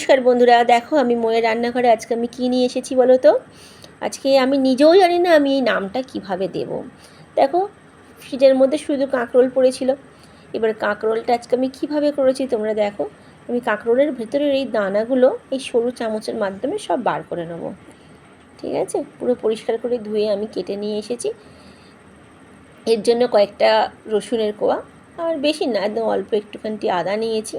নমস্কার বন্ধুরা, দেখো আমি ময়ের রান্নাঘরে আজকে আমি কী নিয়ে এসেছি বলো তো। আজকে আমি নিজেও জানি না আমি এই নামটা কিভাবে দেব। দেখো ফ্রিজের মধ্যে শুধু কাঁকরোল পড়েছিল, এবার কাঁকরোলটা আজকে আমি কিভাবে করেছি তোমরা দেখো। আমি কাঁকরোলের ভেতরের এই দানাগুলো এই সরু চামচের মাধ্যমে সব বার করে নেব। ঠিক আছে, পুরো পরিষ্কার করে ধুয়ে আমি কেটে নিয়ে এসেছি। এর জন্য কয়েকটা রসুনের কোয়া, আর বেশি না, একদম অল্প একটুখানি আদা নিয়েছি,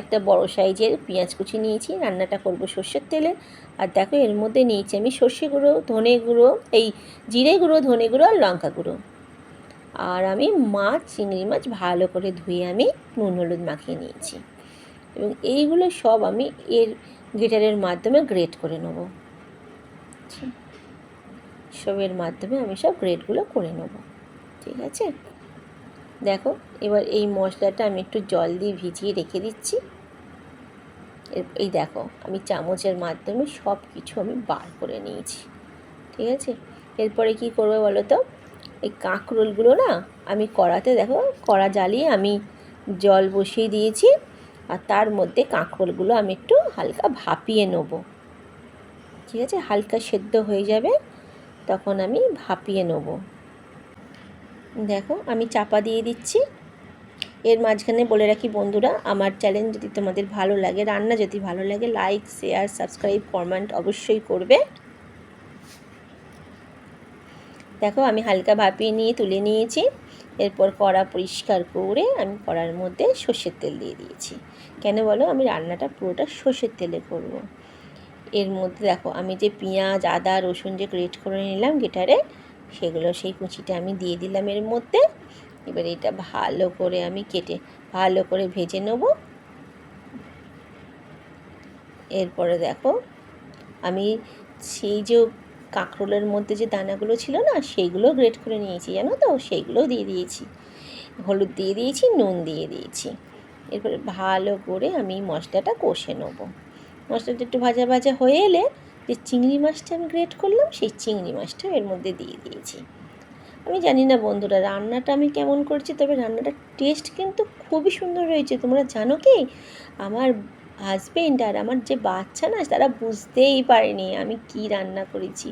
একটা বড় সাইজের পেঁয়াজ কুচি নিয়েছি। রান্নাটা করব সর্ষের তেলে। আর দেখো এর মধ্যে নিয়েছি আমি সর্ষে গুঁড়ো, ধনে গুঁড়ো, এই জিরে গুঁড়ো, ধনে গুঁড়ো আর লঙ্কা গুঁড়ো। আর আমি চিংড়ি মাছ ভালো করে ধুয়ে আমি নুন হলুদ মাখিয়ে নিয়েছি, এবং এইগুলো সব আমি এর গ্রেটারের মাধ্যমে গ্রেট করে নেব। সবের মাধ্যমে আমি সব গ্রেটগুলো করে নেব। ঠিক আছে, দেখো এবার এই মশলাটা আমি একটু জল দিয়ে ভিজিয়ে রেখে দিচ্ছি। এই দেখো আমি চামচের মাধ্যমে সব কিছু আমি বার করে নিয়েছি। ঠিক আছে, এরপরে কি করবো বলো তো, এই কাঁকরোলগুলো না আমি কড়াতে, দেখো কড়া জ্বালিয়ে আমি জল বসিয়ে দিয়েছি, আর তার মধ্যে কাঁকরোলগুলো আমি একটু হালকা ভাপিয়ে নেব। ঠিক আছে, হালকা সেদ্ধ হয়ে যাবে তখন আমি ভাপিয়ে নেব। দেখো আমি চাপা দিয়ে দিচ্ছি। এর মাঝখানে বলে রাখি বন্ধুরা, আমার চ্যানেল যদি তোমাদের ভালো লাগে, রান্না যদি ভালো লাগে, লাইক শেয়ার সাবস্ক্রাইব কমেন্ট অবশ্যই করবে। দেখো আমি হালকা ভাপিয়ে নিয়ে তুলে নিয়েছি। এরপর কড়া পরিষ্কার করে আমি কড়ার মধ্যে সর্ষের তেল দিয়ে দিয়েছি। কেন বলো, আমি রান্নাটা পুরোটা সর্ষের তেলে করব। এর মধ্যে দেখো আমি যে পেঁয়াজ আদা রসুন যে গ্রেট করে নিলাম গ্রেটারে, সেগুলো সেই কুচিটা আমি দিয়ে দিলাম এর মধ্যে। এবার এটা ভালো করে আমি কেটে ভালো করে ভেজে নেব। এরপরে দেখো আমি সেই যে কাঁকরোলের মধ্যে যে দানাগুলো ছিল না, সেইগুলো গ্রেট করে নিয়েছি, জানো তো, সেইগুলোও দিয়ে দিয়েছি, হলুদ দিয়ে দিয়েছি, নুন দিয়ে দিয়েছি। এরপরে ভালো করে আমি মশলাটা কষে নেব। মশলাটা একটু ভাজা ভাজা হয়ে এলে যে চিংড়ি মাছটা আমি গ্রেট করলাম, সেই চিংড়ি মাছটা এর মধ্যে দিয়ে দিয়েছি। আমি জানি না বন্ধুরা রান্নাটা আমি কেমন করছি, তবে রান্নাটার টেস্ট কিন্তু খুবই সুন্দর হয়েছে। তোমরা জানো কি, আমার হাজবেন্ড আর আমার যে বাচ্চা না, তারা বুঝতেই পারেনি আমি কি রান্না করেছি।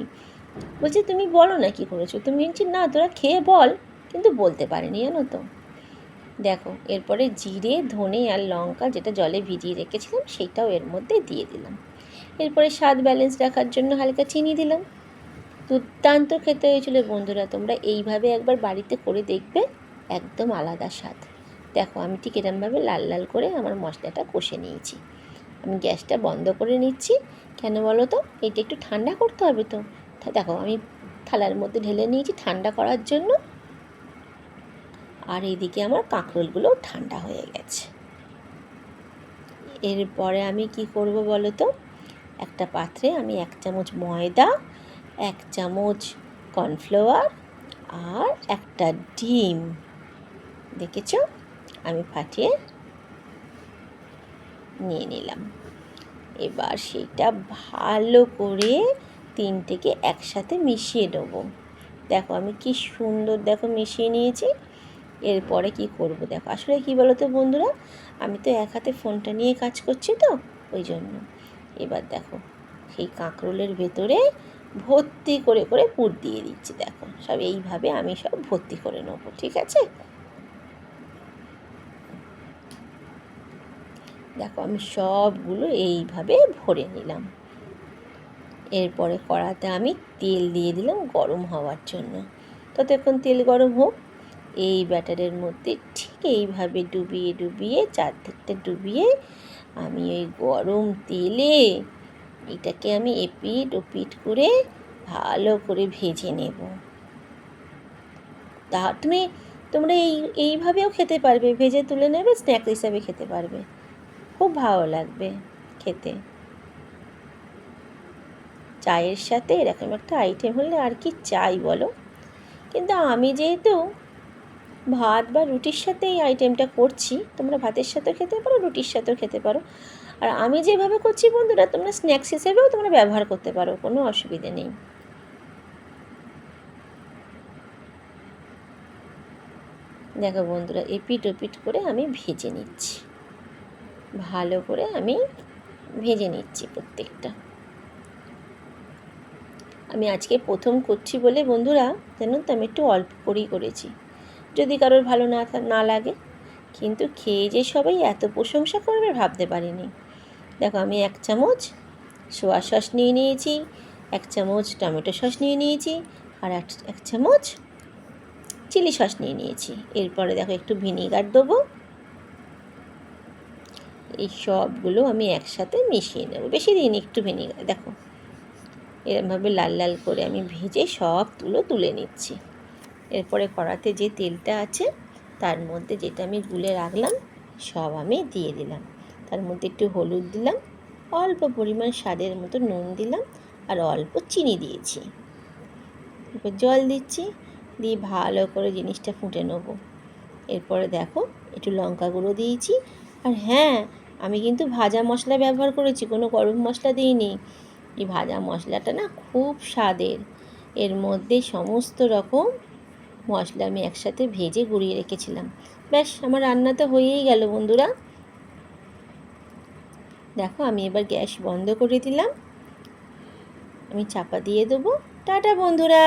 বলছি তুমি বলো না কি করেছো, তুমি বলছি না তোরা খেয়ে বল, কিন্তু বলতে পারেনি, জানো তো। দেখো এরপরে জিরে ধনে আর লঙ্কা যেটা জলে ভিজিয়ে রেখেছিলাম সেইটাও এর মধ্যে দিয়ে দিলাম। এরপরে স্বাদ ব্যালেন্স রাখার জন্য হালকা চিনি দিলাম। দুর্দান্ত খেতে হয়েছিল বন্ধুরা, তোমরা এইভাবে একবার বাড়িতে করে দেখবে, একদম আলাদা স্বাদ। দেখো আমি ঠিক এরমভাবে লাল লাল করে আমার মশলাটা কষে নিয়েছি। আমি গ্যাসটা বন্ধ করে নিচ্ছি। কেন বলো তো, এটা একটু ঠান্ডা করতে হবে তো। দেখো আমি থালার মধ্যে ঢেলে নিয়েছি ঠান্ডা করার জন্য। আর এইদিকে আমার কাঁকরোলগুলো ঠান্ডা হয়ে গেছে। এরপরে আমি কি করব বলো তো, একটা পাত্রে আমি 1 চামচ ময়দা, 1 চামচ কর্নফ্লাওয়ার আর একটা ডিম, দেখেছো আমি ফাটিয়ে নিয়ে নিলাম। এবার সেটা ভালো করে তিনটেকে একসাথে মিশিয়ে নেবো। দেখো আমি কি সুন্দর দেখো মিশিয়ে নিয়েছি। এরপরে কি করব দেখো, আসলে কি বলো তো বন্ধুরা, আমি তো এক হাতে ফোনটা নিয়ে কাজ করছি তো, ওই জন্য। এবার দেখো সেই কাঁকরোলের ভেতরে ভর্তি করে করে পুর দিয়ে দিচ্ছি। দেখো সব এইভাবে আমি সব ভর্তি করে নেবো। ঠিক আছে, দেখো আমি সবগুলো এইভাবে ভরে নিলাম। এরপরে কড়াতে আমি তেল দিয়ে দিলাম গরম হওয়ার জন্য। ততক্ষণ তেল গরম হোক। এই ব্যাটারের মধ্যে ঠিক এইভাবে ডুবিয়ে ডুবিয়ে চারদিকটা ডুবিয়ে আমি ওই গরম তেলে এটাকে আমি এপিট ওপিট করে ভালো করে ভেজে নেব। তোমরা এইভাবেও খেতে পারবে, ভেজে তুলে নেবে, স্ন্যাক্স হিসাবে খেতে পারবে, খুব ভালো লাগবে খেতে। চায়ের সাথে এরকম একটা আইটেম হলে আর কি চাই বলো। কিন্তু আমি যেহেতু ভাত বা রুটির সাথে এই আইটেমটা করছি, তোমরা ভাতের সাথেও খেতে পারো, রুটির সাথেও খেতে পারো। আর আমি যেভাবে করছি বন্ধুরা, তোমরা স্ন্যাক্স হিসেবেও তোমরা ব্যবহার করতে পারো, কোনো অসুবিধে নেই। দেখো বন্ধুরা এপিট ওপিট করে আমি ভেজে নিচ্ছি, ভালো করে আমি ভেজে নিচ্ছি প্রত্যেকটা। আমি আজকে প্রথম করছি বলে বন্ধুরা জানো তো আমি একটু অল্প করেই করেছি, যদি কারোর ভালো না লাগে, কিন্তু খেয়ে যে সবাই এত প্রশংসা করবে ভাবতে পারিনি। দেখো আমি 1 চামচ সোয়া সস নিয়ে নিয়েছি, 1 চামচ টমেটো সস নিয়ে নিয়েছি, আর 1 চামচ চিলি সস নিয়ে নিয়েছি। এরপরে দেখো একটু ভিনিগার দেবো। এই সবগুলো আমি একসাথে মিশিয়ে নেব, বেশি দিন একটু ভিনিগার। দেখো এরমভাবে লাল লাল করে আমি ভেজে সবগুলো তুলে নিচ্ছি। এরপরে কড়াতে যে তেলটা আছে তার মধ্যে যেটা আমি গুলে রাখলাম সব আমি দিয়ে দিলাম। তার মধ্যে একটু হলুদ দিলাম, অল্প পরিমাণ স্বাদের মতো নুন দিলাম, আর অল্প চিনি দিয়েছি। এরপর জল দিচ্ছি, দিয়ে ভালো করে জিনিসটা ফুটে নেব। এরপরে দেখো একটু লঙ্কা গুঁড়ো দিয়েছি। আর হ্যাঁ, আমি কিন্তু ভাজা মশলা ব্যবহার করেছি, কোনো গরম মশলা দিইনি। এই ভাজা মশলাটা না খুব স্বাদের। এর মধ্যে সমস্ত রকম মশলা আমি একসাথে ভেজে গুঁড়িয়ে রেখেছিলাম। ব্যাস আমার রান্না তো হয়েই গেল বন্ধুরা। দেখো আমি এবার গ্যাস বন্ধ করে দিলাম, আমি চাপা দিয়ে দেবো। টাটা বন্ধুরা।